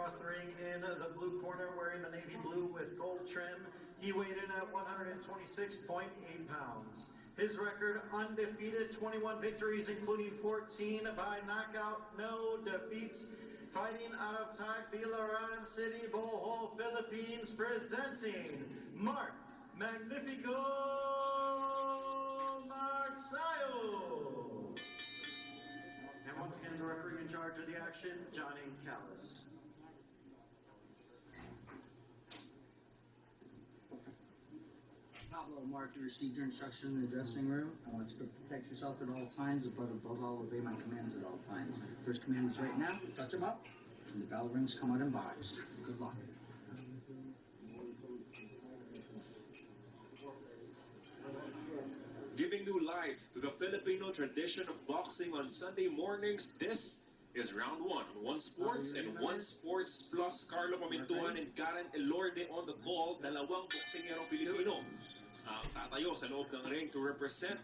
across the ring in the blue corner wearing the navy blue with gold trim. He weighed in at 126.8 pounds. His record undefeated, 21 victories including 14 by knockout, no defeats. Fighting out of Tagbilaran City, Bohol, Philippines, presenting Mark Magnifico Magsayo. And once again, the referee in charge of the action, Johnny Callis. Pablo, Mark, you received your instruction in the dressing room. I want you to protect yourself at all times, but above all, obey my commands at all times. First command is right now, touch him up. When the bell rings, come out and box. Good luck. Giving new life to the Filipino tradition of boxing on Sunday mornings, this is round one on One Sports and One Sports Plus. Carlo Pamintuan and Karen Elorde on the call. Dalawang boksingero Pilipino ang tatayo sa loob ng ring to represent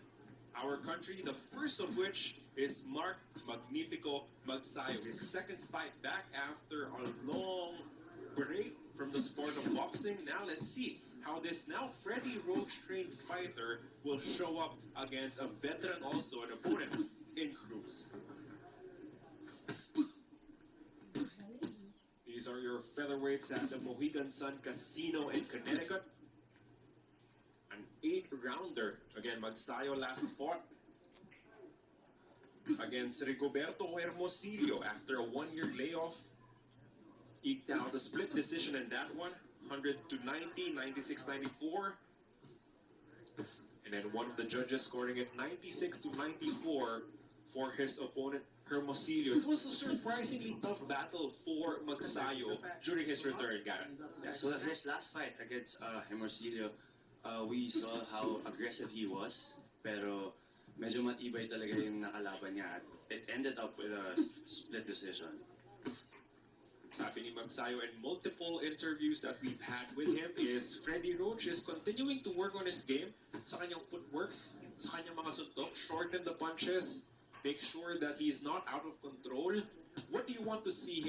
our country. The first of which is Mark Magnifico Magsayo. His second fight back after a long break from the sport of boxing. Now let's see how this now Freddie Roach trained fighter will show up against a veteran also, an opponent in Cruz. These are your featherweights at the Mohegan Sun Casino in Connecticut. An 8-rounder. Again, Magsayo last fought against Rigoberto Hermosillo after a 1-year layoff. Eked out a split decision in that one. 100-90, 96-94. And then one of the judges scoring it 96-94 for his opponent, Hermosillo. It was a surprisingly tough battle for Magsayo during his return, Garrett. Yeah, so his last fight against Hermosillo, we saw how aggressive he was, pero medyo matibay talaga yung nakalaban niya. It ended up with a split decision. Sabi ni Magsayo in multiple interviews that we've had with him is Freddie Roach is continuing to work on his game sa kanyang footwork, sa kanyang mga suntok, shorten the punches, make sure that he's not out of control. What do you want to see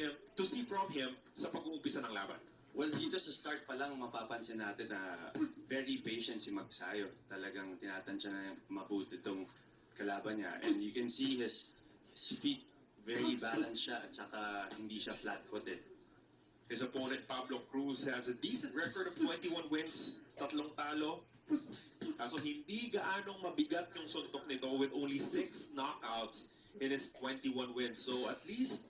from him sa pag-uumpisa ng laban? Well, dito sa start pa lang, mapapansin natin na very patient si Magsayo. Talagang tinatansya na mabuti itong kalaban niya. And you can see his feet, very balanced siya at saka hindi siya flat-footed. His opponent, Pablo Cruz, has a decent record of 21 wins, 3 talo. Kaso hindi gaanong mabigat yung suntok nito with only 6 knockouts in his 21 wins. So at least,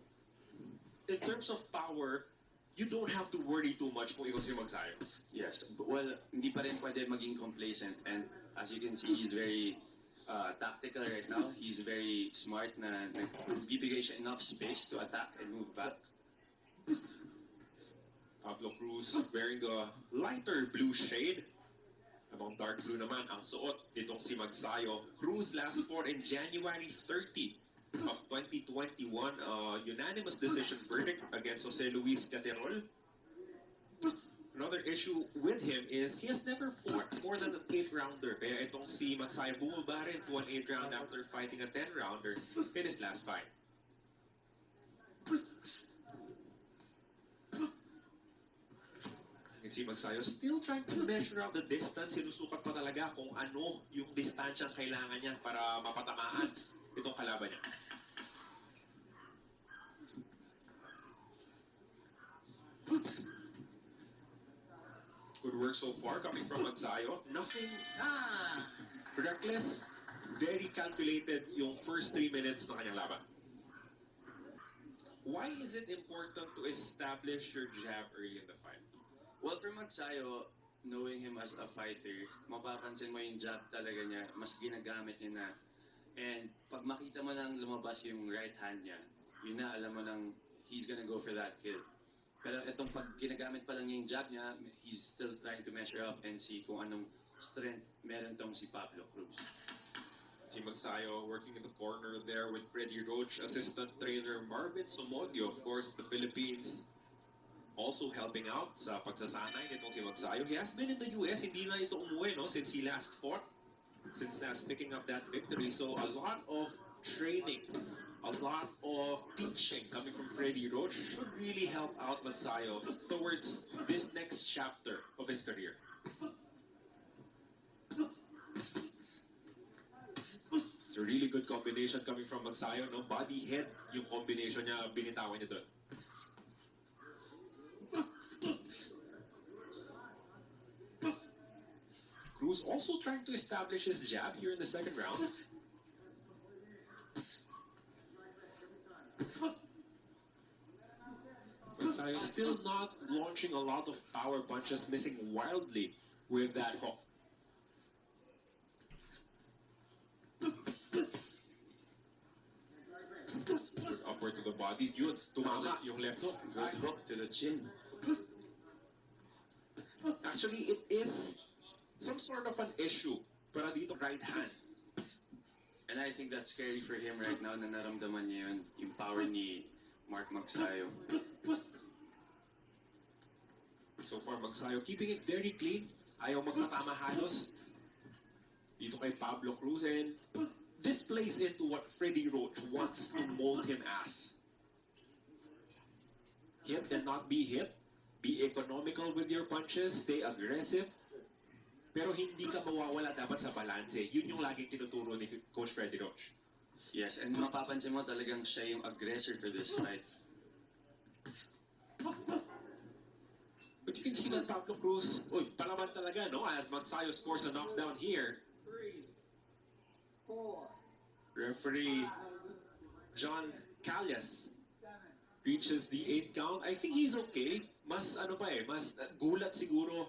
in terms of power, you don't have to worry too much kung ikaw si Magsayo. Yes. Well, hindi pa rin pwede maging complacent. And as you can see, he's very tactical right now. He's very smart na nagbibigay siya enough space to attack and move back. Pablo Cruz wearing the lighter blue shade. Abang dark blue naman ang suot itong si Magsayo. Cruz last fought in January 30 of 2021. Unanimous decision verdict against Jose Luis Caterol. Another issue with him is he has never fought more than an 8-rounder. Kaya itong si Magsayo bumaba rin to an 8-round after fighting a 10-rounder in his last fight. You can see Magsayo still trying to measure out the distance. Sinusukat pa talaga kung ano yung distansyang kailangan niya para mapatamaan itong kalaban niya. Good work so far coming from Magsayo. Nothing reckless. Very calculated yung first 3 minutes ng kanyang laban. Why is it important to establish your jab early in the fight? Well, for Magsayo, knowing him as a fighter, mapapansin mo yung jab talaga niya, mas ginagamit niya na. And pag makita mo nang lumabas yung right hand niya, yun na, alam mo nang he's gonna go for that kill. Pero itong pag ginagamit pa lang niya yung jab niya, he's still trying to measure up and see kung anong strength meron tong si Pablo Cruz. Si Magsayo working in the corner there with Freddie Roach, assistant trainer Marvin Somodio, of course, the Philippines. Also helping out sa pagsasanay nitong si Magsayo. He has been in the US, hindi na ito umuwi, no, since he last fought, since picking up that victory. So a lot of training, a lot of teaching coming from Freddie Roach should really help out Magsayo towards this next chapter of his career. It's a really good combination coming from Magsayo, no? Body, head, yung combination niya, binitawan niya doon. Cruz also trying to establish his jab here in the second round. Magsayo still not launching a lot of power punches, missing wildly with that hook. Upward to the body. Yun, tumama yung left hook. Good hook to the chin. Actually, it is some sort of an issue para dito right hand. And I think that's scary for him right now na naramdaman niya yun, yung power ni Mark Magsayo. So far, Magsayo keeping it very clean. Ayaw magpatama halos. Dito kay Pablo Cruz. And this plays into what Freddie Roach wants to mold him as. Hit and not be hit. Be economical with your punches. Stay aggressive. Pero hindi ka mawawala dapat sa balanse. Yun yung laging tinuturo ni Coach Freddie Roach. Yes, and mapapansin mo talagang siya yung aggressor for this fight. But you can see that Pablo Cruz, palaban talaga, no? As Magsayo scores a knockdown here. 3, 4, Referee John Calles 7. reaches the 8th count. I think he's okay. Mas mas gulat siguro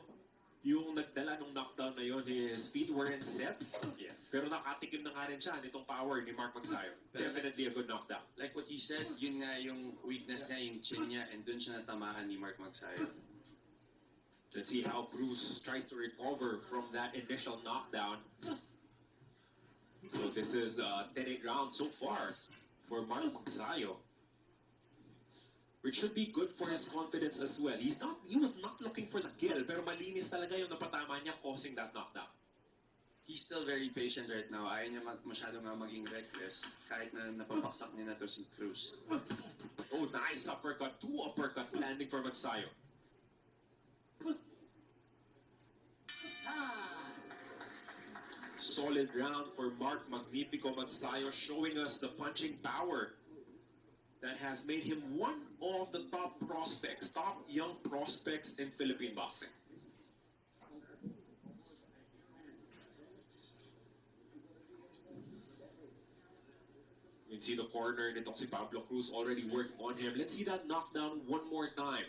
yung nagdala ng knockdown na yun. His feet weren't set. Yes. Pero nakatikim na nga rin siya nitong power ni Mark Magsayo. Definitely a good knockdown. Like what you said, yun nga yung weakness niya, yung chin niya, and dun siya natamaan ni Mark Magsayo. Let's see how Cruz tries to recover from that initial knockdown. So this is 10-8 round so far for Mark Magsayo, which should be good for his confidence as well. He was not looking for the kill, pero malinis talaga yung napatama niya causing that knockdown. He's still very patient right now. Ayaw niya masyado nga maging reckless kahit na napapaksak niya na to si Cruz. Oh, nice uppercut. 2 uppercuts landing for Magsayo. Solid round for Mark Magnifico Magsayo, showing us the punching power that has made him one of the top young prospects in Philippine boxing. You can see the corner nitong si Pablo Cruz already working on him. Let's see that knockdown one more time.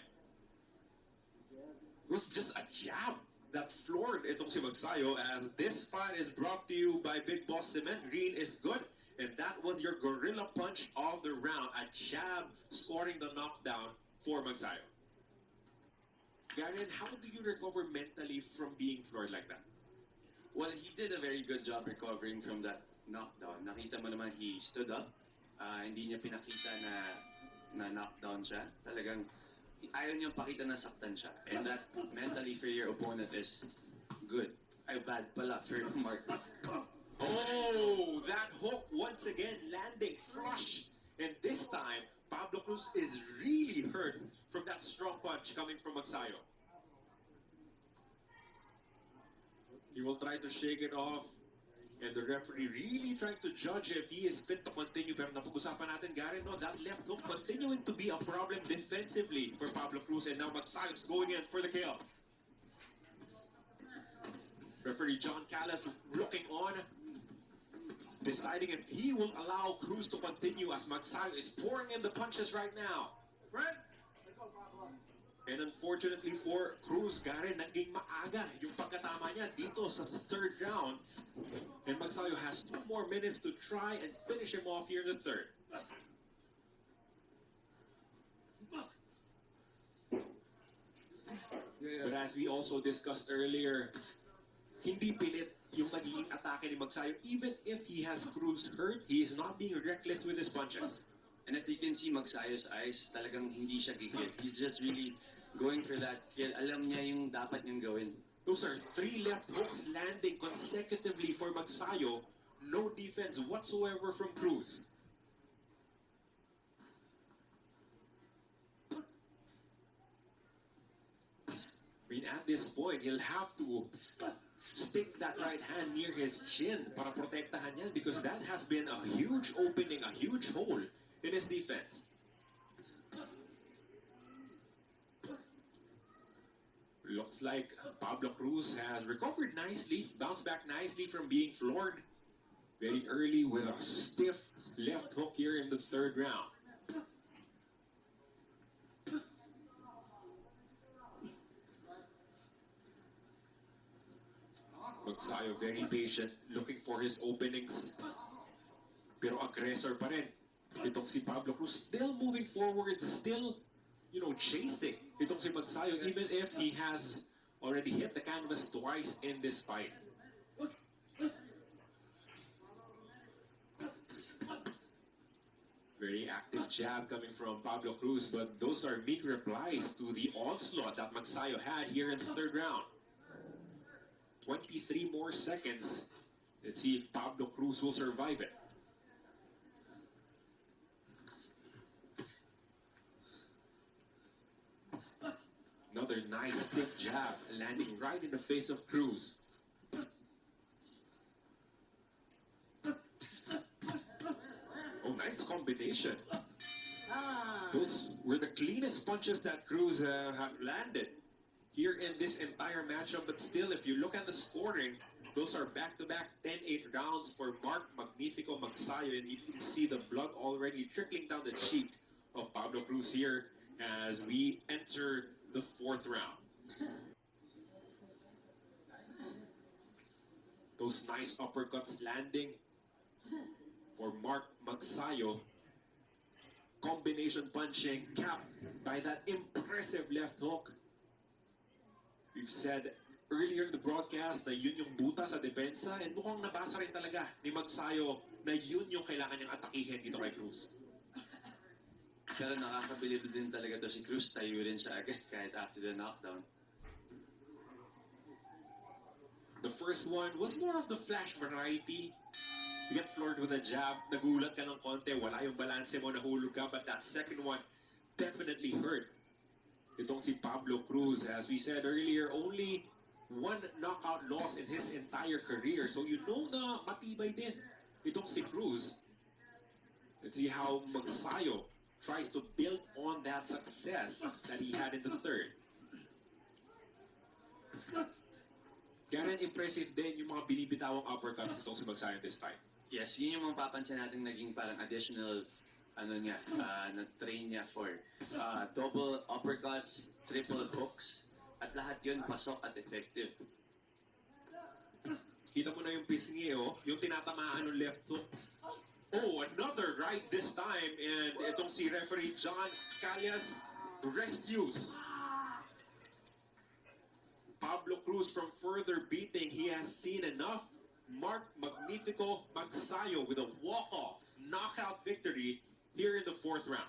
It was just a jab that floored itong si Magsayo, as this fight is brought to you by Big Boss Cement. Green is good. And that was your gorilla punch of the round. A jab scoring the knockdown for Magsayo. Garian, how do you recover mentally from being floored like that? Well, he did a very good job recovering from that knockdown. Nakita mo naman he stood up. Hindi niya pinakita na knockdown siya. Talagang ayaw niyang pakita na saktan siya. And that mentally for your opponent is good. Ay, bad pala for Mark. Oh, that hook once again landing flush. And this time, Pablo Cruz is really hurt from that strong punch coming from Magsayo. He will try to shake it off. And the referee really trying to judge if he is fit to continue. Pero napag-usapan natin, Gary, no, that left hook continuing to be a problem defensively for Pablo Cruz. And now Magsayo's going in for the kill. Referee John Calles looking on, deciding if he will allow Cruz to continue, as Magsayo is pouring in the punches right now. And unfortunately for Cruz, Gary, naging maaga yung pagkatama niya dito sa third round. And Magsayo has 2 more minutes to try and finish him off here in the third. But as we also discussed earlier, hindi pilit yung magiging atake ni Magsayo. Even if he has Cruz hurt, he is not being reckless with his punches. And if you can see Magsayo's eyes, talagang hindi siya gigil. He's just really going for that skill. Alam niya yung dapat niyang gawin. Those are 3 left hooks landing consecutively for Magsayo. No defense whatsoever from Cruz. at this point, he'll have to stick that right hand near his chin para protektahan yan because that has been a huge opening, a huge hole in his defense. Looks like Pablo Cruz has recovered nicely, bounced back nicely from being floored very early with a stiff left hook here in the third round. Magsayo very patient, looking for his openings. Pero aggressor pa rin. Itong si Pablo Cruz still moving forward, still, chasing. Itong si Magsayo, even if he has already hit the canvas twice in this fight. Very active jab coming from Pablo Cruz, but those are meek replies to the onslaught that Magsayo had here in the third round. 23 more seconds. Let's see if Pablo Cruz will survive it. Another nice stiff jab landing right in the face of Cruz. Oh, nice combination. Those were the cleanest punches that Cruz have landed here in this entire matchup, but still, if you look at the scoring, those are back-to-back 10-8 rounds for Mark Magnifico Magsayo, and you can see the blood already trickling down the cheek of Pablo Cruz here as we enter the fourth round. Those nice uppercuts landing for Mark Magsayo. Combination punching capped by that impressive left hook. We've said earlier in the broadcast na yun yung buta sa depensa, and mukhang nabasa rin talaga ni Magsayo na yun yung kailangan niyang atakihin dito kay Cruz. Pero nakakabilib din talaga to si Cruz. Tayo rin siya agad kahit after the knockdown. The first one was more of the flash variety. You get floored with a jab, nagulat ka ng konti, wala yung balanse mo, nahulog ka, but that second one definitely hurt. Itong si Pablo Cruz, as we said earlier, only one knockout loss in his entire career. So you know na matibay din itong si Cruz. Let's see how Magsayo tries to build on that success that he had in the third. Kaya rin impressive din yung mga binibitawang uppercuts itong si Magsayo this time. Yes, yun yung mga papansin natin naging parang additional na-train niya for double uppercuts, triple hooks, at lahat yun pasok at effective. Kita mo na yung pisngi, yung tinatamaan ng left hook. Oh, another right this time, and itong si referee John Callas rescues Pablo Cruz from further beating. He has seen enough. Mark Magnifico Magsayo with a walk-off knockout victory here in the fourth round.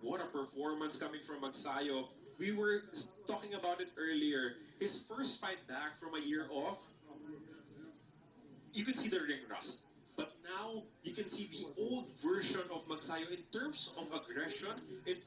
What a performance coming from Magsayo. We were talking about it earlier. His first fight back from a year off, you can see the ring rust. But now, you can see the old version of Magsayo in terms of aggression, in